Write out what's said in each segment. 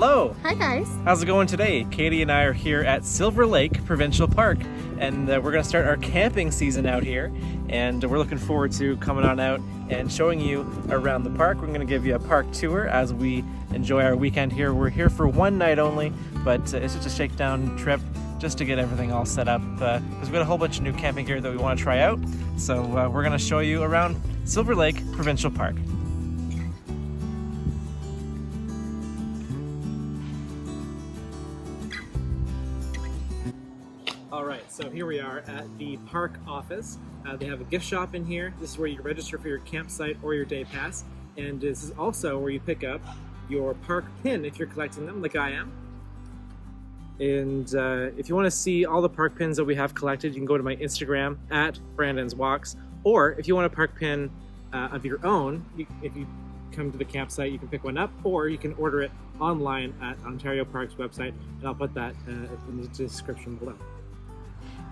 Hello! Hi guys! How's it going today? Katie and I are here at Silver Lake Provincial Park, and we're going to start our camping season out here, and we're looking forward to coming on out and showing you around the park. We're going to give you a park tour as we enjoy our weekend here. We're here for one night only, but it's just a shakedown trip just to get everything all set up because we've got a whole bunch of new camping gear that we want to try out. So we're going to show you around Silver Lake Provincial Park. Alright, so here we are at the park office. They have a gift shop in here. This is where you register for your campsite or your day pass. And this is also where you pick up your park pin if you're collecting them, like I am. And if you want to see all the park pins that we have collected, you can go to my Instagram at Brandon's Walks. Or if you want a park pin of your own, if you come to the campsite, you can pick one up, or you can order it online at Ontario Park's website, and I'll put that in the description below.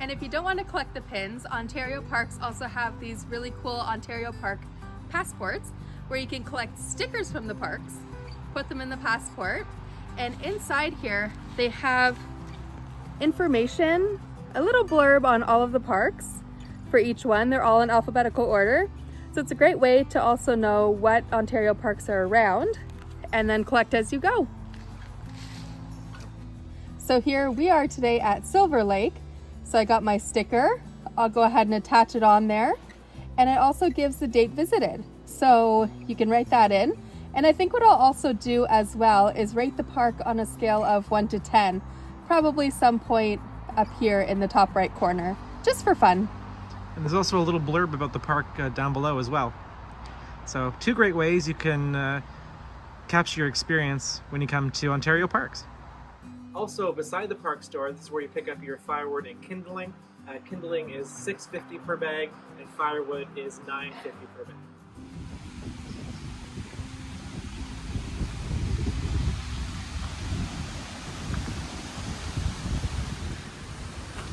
And if you don't want to collect the pins, Ontario Parks also have these really cool Ontario Park passports where you can collect stickers from the parks, put them in the passport, and inside here they have information, a little blurb on all of the parks for each one. They're all in alphabetical order. So it's a great way to also know what Ontario parks are around and then collect as you go. So here we are today at Silver Lake. So I got my sticker. I'll go ahead and attach it on there. And it also gives the date visited. So you can write that in. And I think what I'll also do as well is rate the park on a scale of 1 to 10, probably some point up here in the top right corner, just for fun. And there's also a little blurb about the park down below as well. So 2 great ways you can capture your experience when you come to Ontario Parks. Also, beside the park store, this is where you pick up your firewood and kindling. Kindling is $6.50 per bag, and firewood is $9.50 per bag.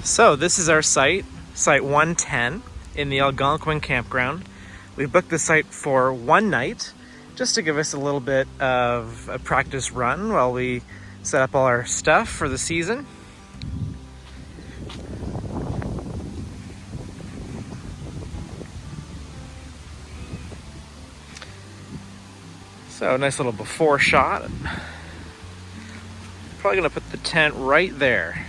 So this is our site 110 in the Algonquin Campground. We booked the site for one night, just to give us a little bit of a practice run while we set up all our stuff for the season. So nice little before shot. Probably gonna put the tent right there.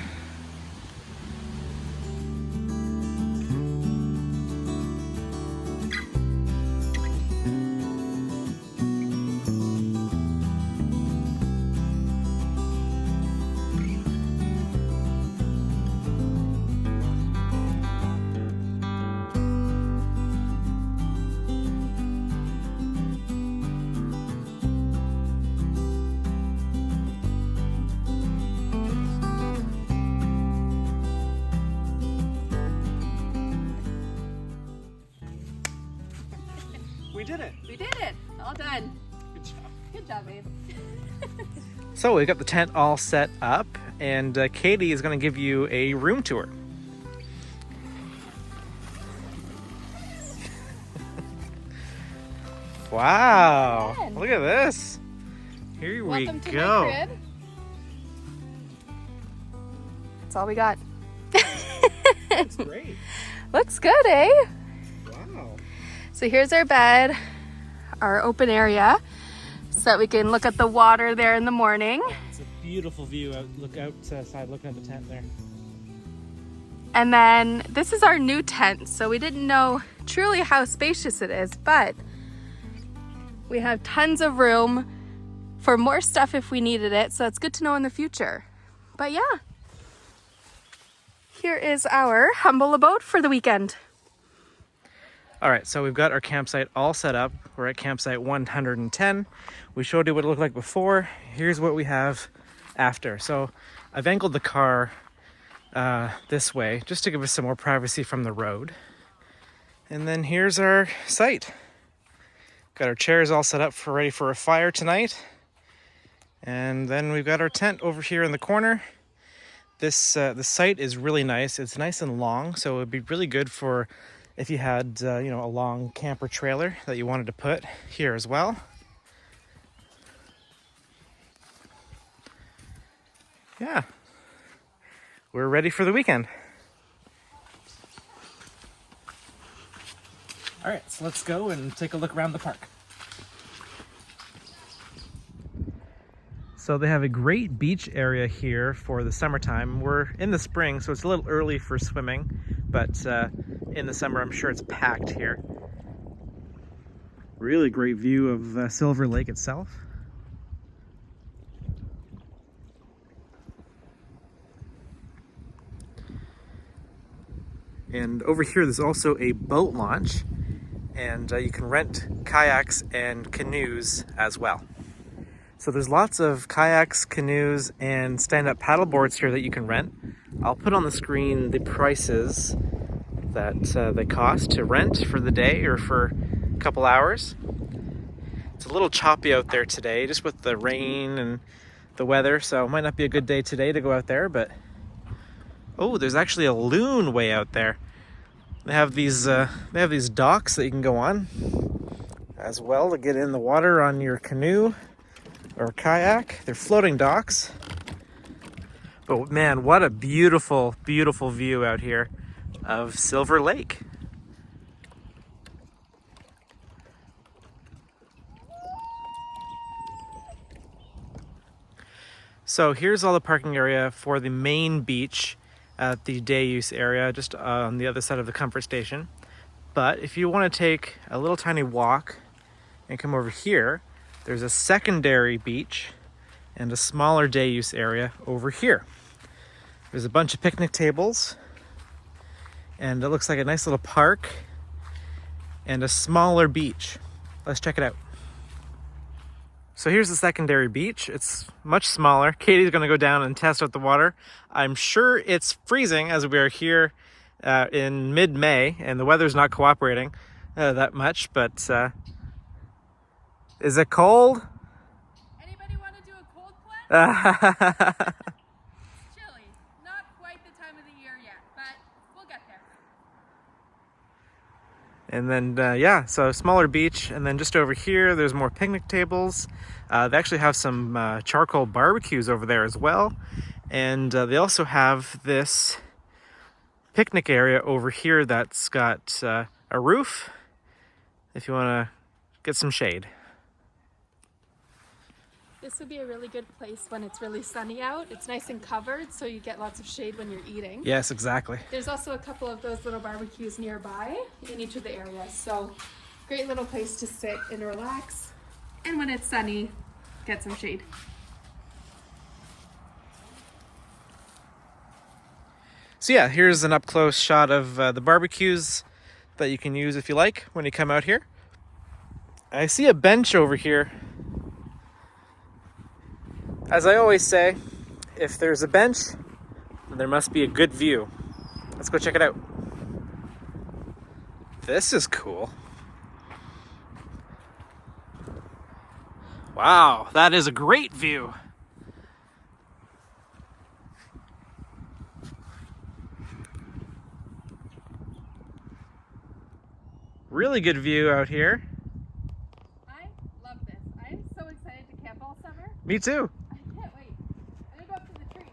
We did it! We did it! All done. Good job. Good job, babe. So we got the tent all set up, and Katie is going to give you a room tour. Wow! Fun. Look at this. Here Welcome we to go. my crib. That's all we got. That's great. Looks good, eh? Wow. So here's our bed, our open area, so that we can look at the water there in the morning. It's a beautiful view. Look outside, looking at the tent there. And then this is our new tent. So we didn't know truly how spacious it is, but we have tons of room for more stuff if we needed it. So it's good to know in the future. But yeah, here is our humble abode for the weekend. All right, so we've got our campsite all set up. We're at campsite 110. We showed you what it looked like before. Here's what we have after. So I've angled the car this way just to give us some more privacy from the road. And then here's our site. Got our chairs all set up ready for a fire tonight. And then we've got our tent over here in the corner. The site is really nice. It's nice and long, so it would be really good for if you had, a long camper trailer that you wanted to put here as well. yeah, we're ready for the weekend. All right, so let's go and take a look around the park. So they have a great beach area here for the summertime. We're in the spring, so it's a little early for swimming, but in the summer, I'm sure it's packed here. Really great view of Silver Lake itself. And over here, there's also a boat launch, and you can rent kayaks and canoes as well. So there's lots of kayaks, canoes, and stand-up paddle boards here that you can rent. I'll put on the screen the prices that they cost to rent for the day or for a couple hours. It's a little choppy out there today, just with the rain and the weather, so it might not be a good day today to go out there, but oh, there's actually a loon way out there. They have these docks that you can go on as well to get in the water on your canoe or kayak. They're floating docks. But man, what a beautiful, beautiful view out here of Silver Lake. So here's all the parking area for the main beach at the day use area, just on the other side of the comfort station. But if you want to take a little tiny walk and come over here, there's a secondary beach and a smaller day use area over here. There's a bunch of picnic tables, and it looks like a nice little park and a smaller beach. Let's check it out. So here's the secondary beach. It's much smaller. Katie's gonna go down and test out the water. I'm sure it's freezing as we are here in mid-May, and the weather's not cooperating that much, but is it cold? Anybody want to do a cold plunge? It's chilly. Not quite the time of the year yet, but we'll get there. And then, yeah, so smaller beach. And then just over here, there's more picnic tables. They actually have some charcoal barbecues over there as well. And they also have this picnic area over here that's got a roof if you want to get some shade. This would be a really good place when it's really sunny out. It's nice and covered, so you get lots of shade when you're eating. Yes, exactly. There's also a couple of those little barbecues nearby in each of the areas. So great little place to sit and relax. And when it's sunny, get some shade. So yeah, here's an up-close shot of the barbecues that you can use if you like when you come out here. I see a bench over here. As I always say, if there's a bench, there must be a good view. Let's go check it out. This is cool. Wow, that is a great view. Really good view out here. I love this. I'm so excited to camp all summer. Me too. I can't wait. I'm gonna go up to the tree.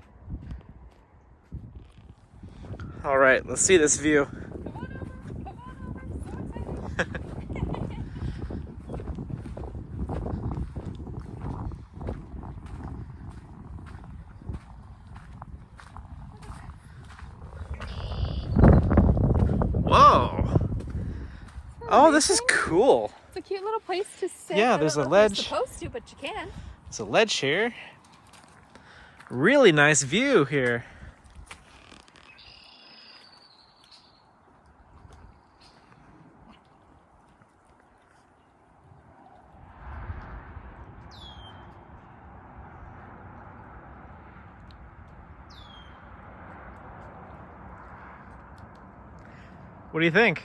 All right, let's see this view. Come on over. Come on over. I'm so excited. Whoa. Oh, this is cool. It's a cute little place to sit. Yeah, I there's don't a know if ledge. you're supposed to, but you can. It's a ledge here. Really nice view here. What do you think?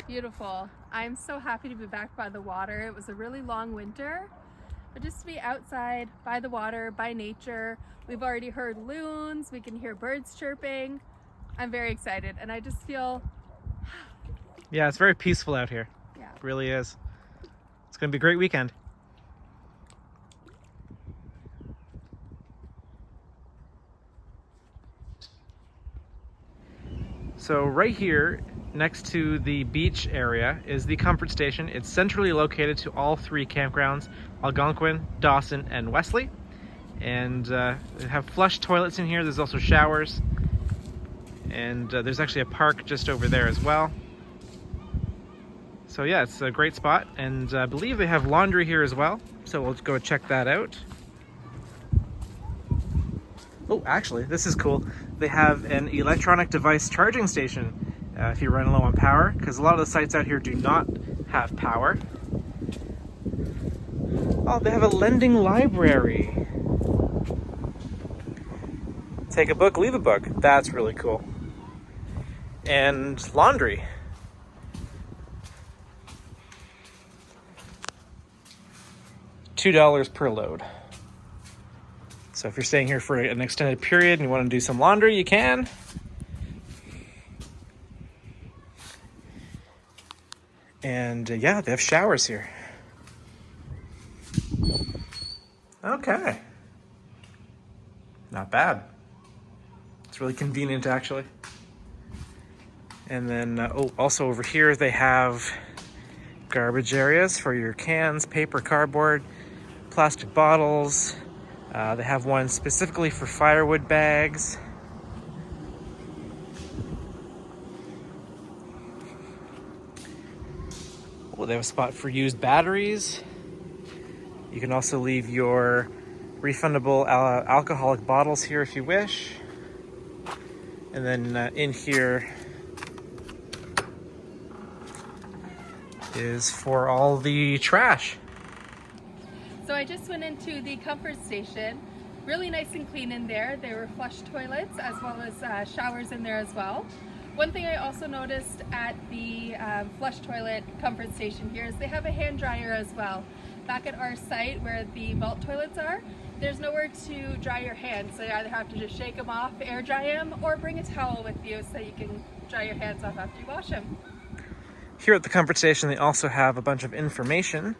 Beautiful. I'm so happy to be back by the water. It was a really long winter, but just to be outside by the water, by nature. We've already heard loons, we can hear birds chirping. I'm very excited, and I just feel... Yeah, it's very peaceful out here. Yeah. It really is. It's going to be a great weekend. So right here, next to the beach area, is the comfort station. It's centrally located to all three campgrounds, Algonquin, Dawson, and Wesley. And they have flush toilets in here. There's also showers. And there's actually a park just over there as well. So yeah, it's a great spot. And I believe they have laundry here as well. So we'll go check that out. Oh, actually, this is cool. They have an electronic device charging station if you run low on power, because a lot of the sites out here do not have power. Oh, they have a lending library. Take a book, leave a book. That's really cool. And laundry. $2 per load. So if you're staying here for an extended period and you want to do some laundry, you can. And yeah, they have showers here. Okay. Not bad. It's really convenient, actually. And then, also over here they have garbage areas for your cans, paper, cardboard, plastic bottles. They have one specifically for firewood bags. Oh, they have a spot for used batteries. You can also leave your refundable alcoholic bottles here if you wish. And then in here is for all the trash. So I just went into the comfort station. Really nice and clean in there. There were flush toilets as well as showers in there as well. One thing I also noticed at the flush toilet comfort station here is they have a hand dryer as well. Back at our site where the vault toilets are, there's nowhere to dry your hands. So you either have to just shake them off, air dry them, or bring a towel with you so you can dry your hands off after you wash them. Here at the comfort station, they also have a bunch of information.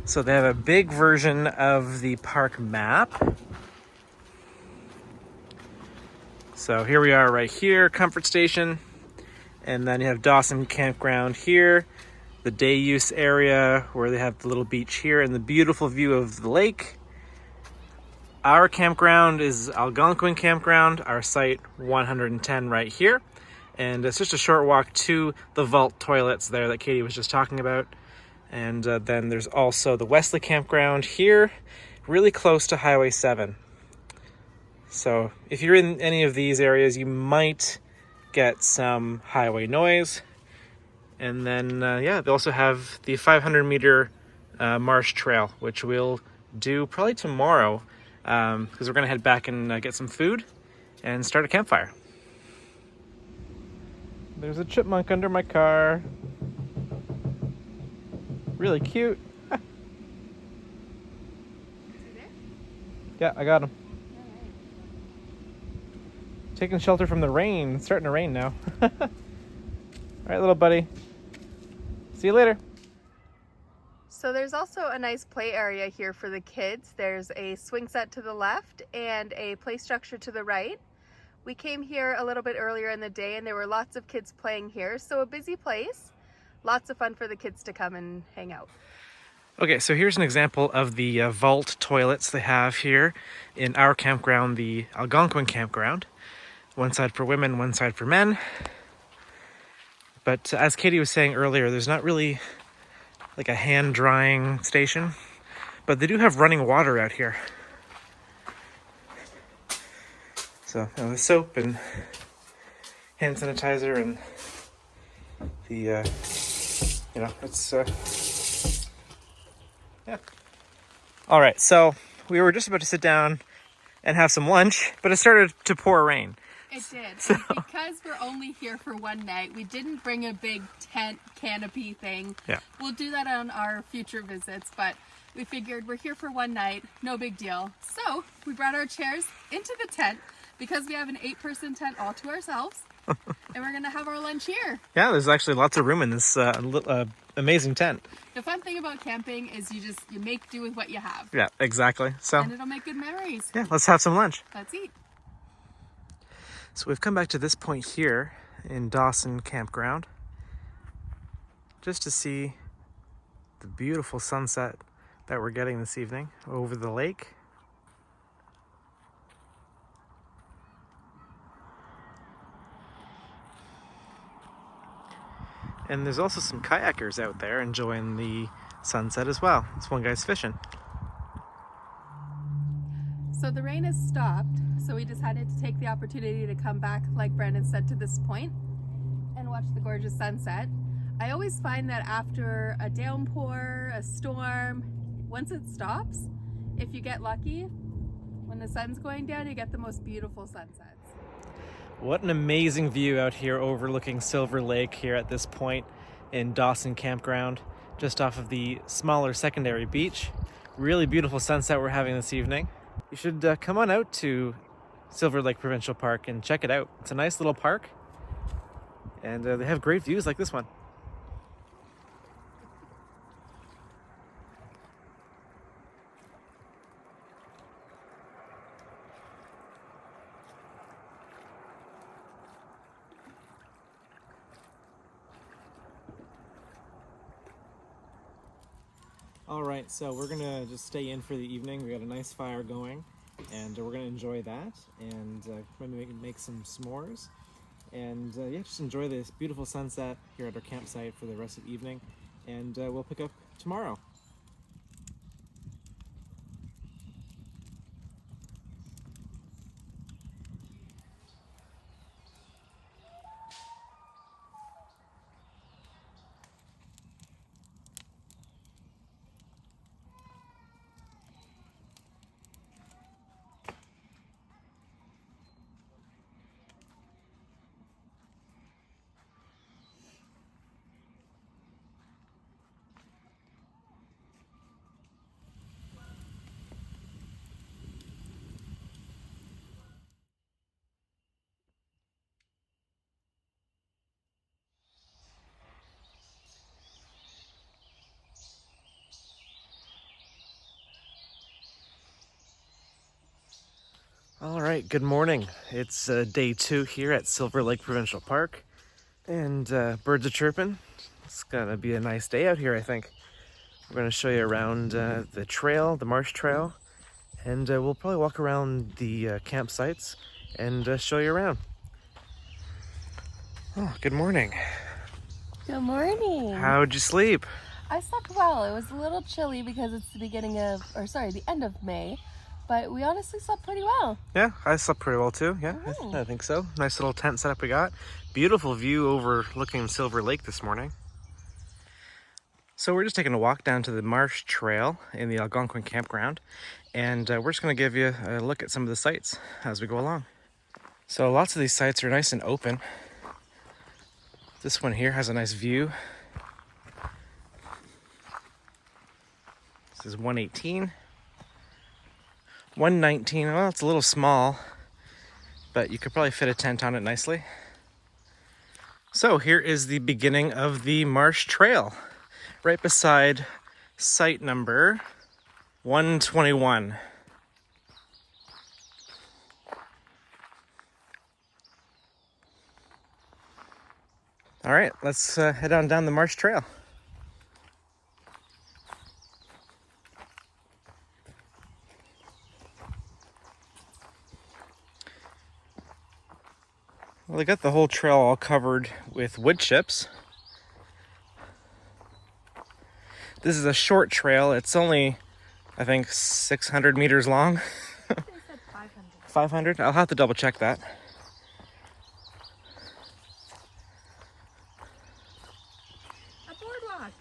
So they have a big version of the park map. So here we are right here, comfort station. And then you have Dawson Campground here, the day use area where they have the little beach here and the beautiful view of the lake. Our campground is Algonquin Campground, our site 110 right here. And it's just a short walk to the vault toilets there that Katie was just talking about. And then there's also the Wesley Campground here, really close to Highway 7. So if you're in any of these areas, you might get some highway noise. And then, yeah, they also have the 500-meter Marsh Trail, which we'll do probably tomorrow, because we're going to head back and get some food and start a campfire. There's a chipmunk under my car. Really cute. Yeah, I got him. Taking shelter from the rain. It's starting to rain now. All right, little buddy. See you later. So there's also a nice play area here for the kids. There's a swing set to the left and a play structure to the right. We came here a little bit earlier in the day and there were lots of kids playing here. So a busy place. Lots of fun for the kids to come and hang out. Okay, so here's an example of the vault toilets they have here in our campground, the Algonquin Campground. One side for women, one side for men. But as Katie was saying earlier, there's not really like a hand drying station, but they do have running water out here. So the soap and hand sanitizer and the, it's, yeah. All right, so we were just about to sit down and have some lunch, but it started to pour rain. It did. So, because we're only here for one night, we didn't bring a big tent canopy thing. yeah. We'll do that on our future visits, but we figured we're here for one night, no big deal. So we brought our chairs into the tent because we have an 8-person tent all to ourselves, and we're gonna have our lunch here. Yeah, there's actually lots of room in this amazing tent. The fun thing about camping is you make do with what you have. Yeah, exactly. So, And it'll make good memories. yeah, let's have some lunch. Let's eat. So we've come back to this point here in Dawson Campground just to see the beautiful sunset that we're getting this evening over the lake. And there's also some kayakers out there enjoying the sunset as well. This one guy's fishing. So the rain has stopped, so we decided to take the opportunity to come back, like Brandon said, to this point and watch the gorgeous sunset. I always find that after a downpour, a storm, once it stops, if you get lucky, when the sun's going down, you get the most beautiful sunsets. What an amazing view out here overlooking Silver Lake here at this point in Dawson Campground, just off of the smaller secondary beach. Really beautiful sunset we're having this evening. You should come on out to Silver Lake Provincial Park and check it out. It's a nice little park, and they have great views like this one. All right, so we're gonna just stay in for the evening. We got a nice fire going, and we're gonna enjoy that, and maybe make some s'mores, and yeah, just enjoy this beautiful sunset here at our campsite for the rest of the evening, and we'll pick up tomorrow. All right, good morning. It's day 2 here at Silver Lake Provincial Park, and birds are chirping. It's gonna be a nice day out here, I think. We're gonna show you around the trail, the Marsh trail, and we'll probably walk around the campsites and show you around. Oh, good morning. Good morning. How'd you sleep? I slept well. It was a little chilly because it's the end of May. But we honestly slept pretty well. Yeah, I slept pretty well too. Yeah, I think so. Nice little tent setup we got. Beautiful view overlooking Silver Lake this morning. So we're just taking a walk down to the Marsh Trail in the Algonquin Campground, and we're just going to give you a look at some of the sites as we go along. So lots of these sites are nice and open. This one here has a nice view. This is 118. 119, well, it's a little small, but you could probably fit a tent on it nicely. So here is the beginning of the Marsh Trail, right beside site number 121. All right, let's head on down the Marsh Trail. Well, they got the whole trail all covered with wood chips. This is a short trail. It's only, I think, 600 meters long. They said 500. 500? I'll have to double check that. A boardwalk.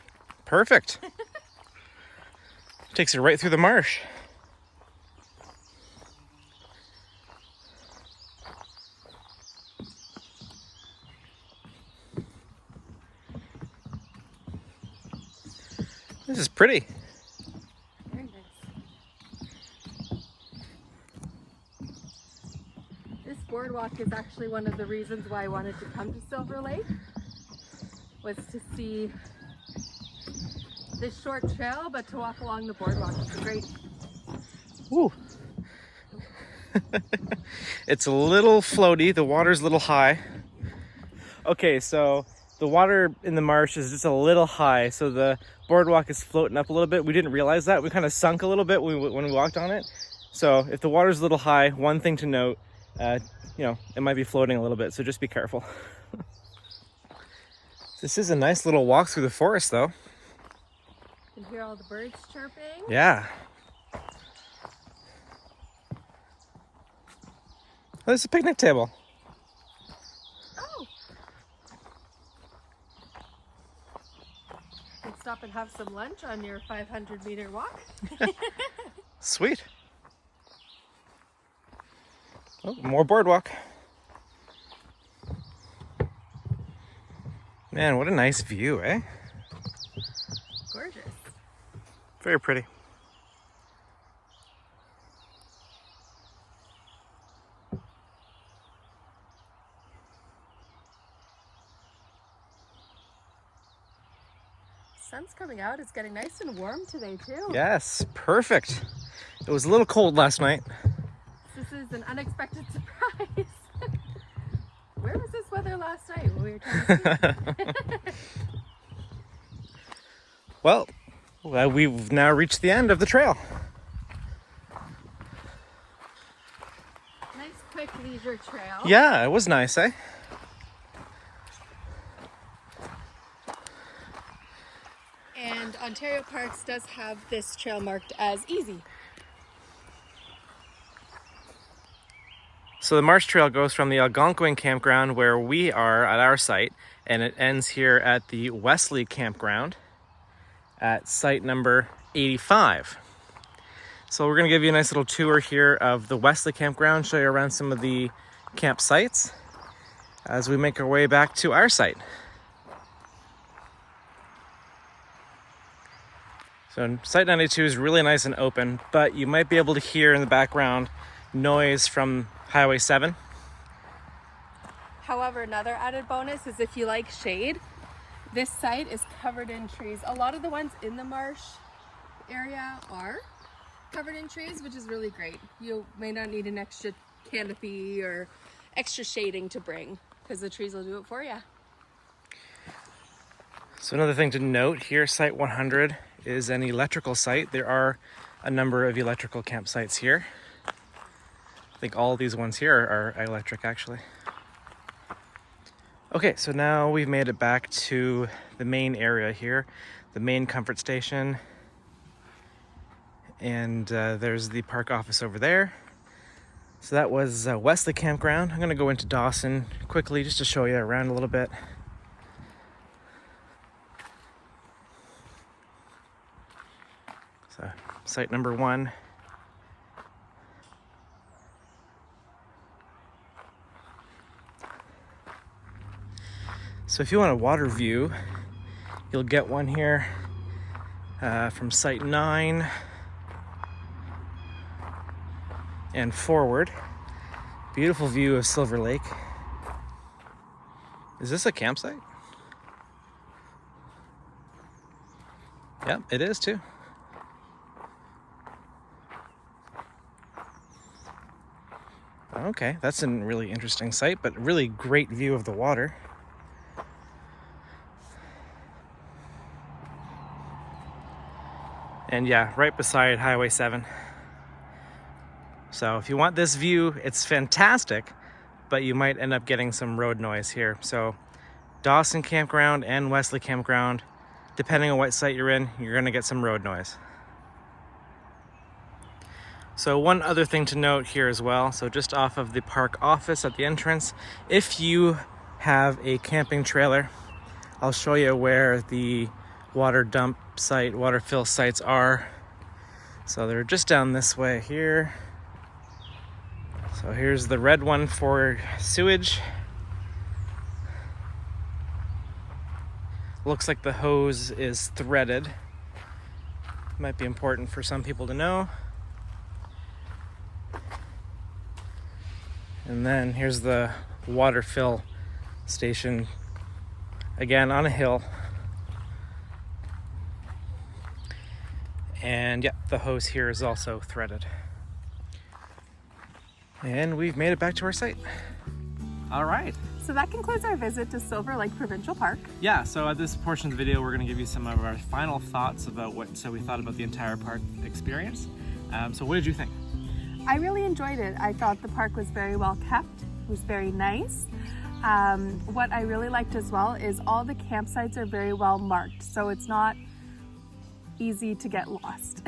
Perfect. Takes you right through the marsh. This is pretty. Very nice. This boardwalk is actually one of the reasons why I wanted to come to Silver Lake, was to see this short trail, but to walk along the boardwalk. It's great. Ooh. It's a little floaty. The water's a little high. Okay, so the water in the marsh is just a little high, so the boardwalk is floating up a little bit. We didn't realize that. We kind of sunk a little bit when we walked on it. So if the water's a little high, one thing to note, you know, it might be floating a little bit, so just be careful. This is a nice little walk through the forest, though. You can hear all the birds chirping. Yeah. Oh, there's a picnic table. Oh. You can stop and have some lunch on your 500-meter walk. Sweet. Oh, more boardwalk. Man, what a nice view, eh? Gorgeous. Very pretty. Sun's coming out. It's getting nice and warm today too. Yes, perfect. It was a little cold last night. This is an unexpected surprise. Where was this weather last night when we were trying to see? Well, we've now reached the end of the trail. Nice quick leisure trail. Yeah, it was nice, eh? And Ontario Parks does have this trail marked as easy. So the Marsh Trail goes from the Algonquin Campground, where we are at our site, and it ends here at the Wesley Campground at site number 85. So we're going to give you a nice little tour here of the Wesley Campground, show you around some of the campsites as we make our way back to our site. So site 92 is really nice and open, but you might be able to hear in the background noise from Highway 7. However, another added bonus is if you like shade, this site is covered in trees. A lot of the ones in the marsh area are covered in trees, which is really great. You may not need an extra canopy or extra shading to bring because the trees will do it for you. So another thing to note here, site 100 is an electrical site. There are a number of electrical campsites here. I think all these ones here are electric, actually. Okay, so now we've made it back to the main area here, the main comfort station. And there's the park office over there. So that was Wesley Campground. I'm gonna go into Dawson quickly just to show you around a little bit. So site number 1. So if you want a water view, you'll get one here from site 9 and forward. Beautiful view of Silver Lake. Is this a campsite? Yep, it is too. Okay, that's a really interesting site, but really great view of the water. And yeah, right beside Highway 7. So if you want this view, it's fantastic, but you might end up getting some road noise here. So Dawson Campground and Wesley Campground, depending on what site you're in, you're gonna get some road noise. So one other thing to note here as well, so just off of the park office at the entrance, if you have a camping trailer, I'll show you where the water dump site, water fill sites are. So they're just down this way here. So here's the red one for sewage. Looks like the hose is threaded. Might be important for some people to know. And then here's the water fill station, again on a hill. And yeah, the hose here is also threaded. And we've made it back to our site. All right. So that concludes our visit to Silver Lake Provincial Park. Yeah, so at this portion of the video, we're going to give you some of our final thoughts about what we thought about the entire park experience. So what did you think? I really enjoyed it. I thought the park was very well kept. It was very nice. What I really liked as well is all the campsites are very well marked, so it's not easy to get lost.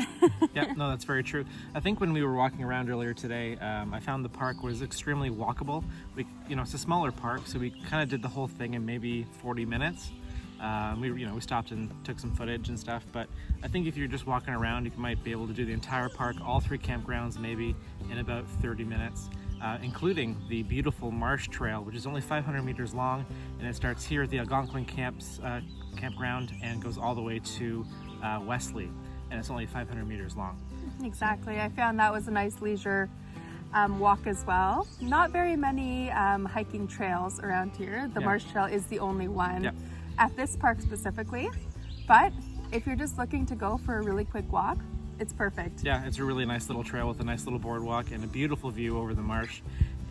Yeah, no, that's very true. I think when we were walking around earlier today, I found the park was extremely walkable. It's a smaller park, so we kind of did the whole thing in maybe 40 minutes. We stopped and took some footage and stuff, but I think if you're just walking around, you might be able to do the entire park, all 3 campgrounds maybe in about 30 minutes, including the beautiful Marsh Trail, which is only 500 meters long, and it starts here at the Algonquin Campground and goes all the way to Wesley, and it's only 500 meters long. Exactly. I found that was a nice leisure walk as well. Not very many hiking trails around here. The Marsh Trail is the only one at this park specifically, but if you're just looking to go for a really quick walk, it's perfect. Yeah, it's a really nice little trail with a nice little boardwalk and a beautiful view over the marsh.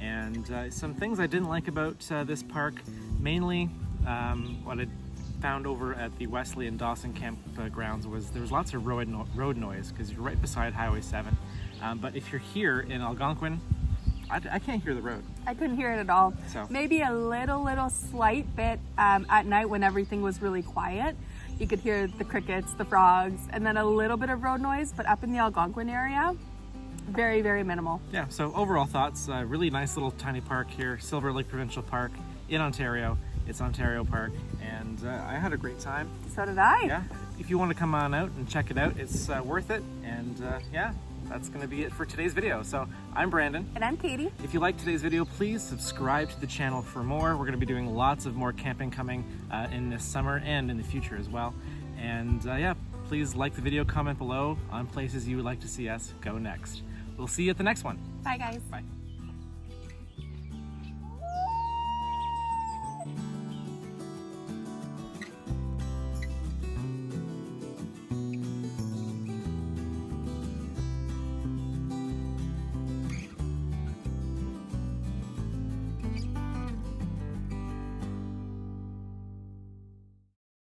And some things I didn't like about this park, mainly what I found over at the Wesley and Dawson campgrounds was there was lots of road noise because you're right beside Highway 7. But if you're here in Algonquin, I can't hear the road. I couldn't hear it at all. So maybe a little slight bit at night when everything was really quiet. You could hear the crickets, the frogs, and then a little bit of road noise, but up in the Algonquin area, very, very minimal. Yeah, so overall thoughts, really nice little tiny park here, Silver Lake Provincial Park in Ontario. It's Ontario Park, and I had a great time. So did I. Yeah, if you want to come on out and check it out, it's worth it, and yeah. That's going to be it for today's video. So I'm Brandon. And I'm Katie. If you liked today's video, please subscribe to the channel for more. We're going to be doing lots of more camping coming in this summer and in the future as well. And yeah, please like the video, comment below on places you would like to see us go next. We'll see you at the next one. Bye guys. Bye.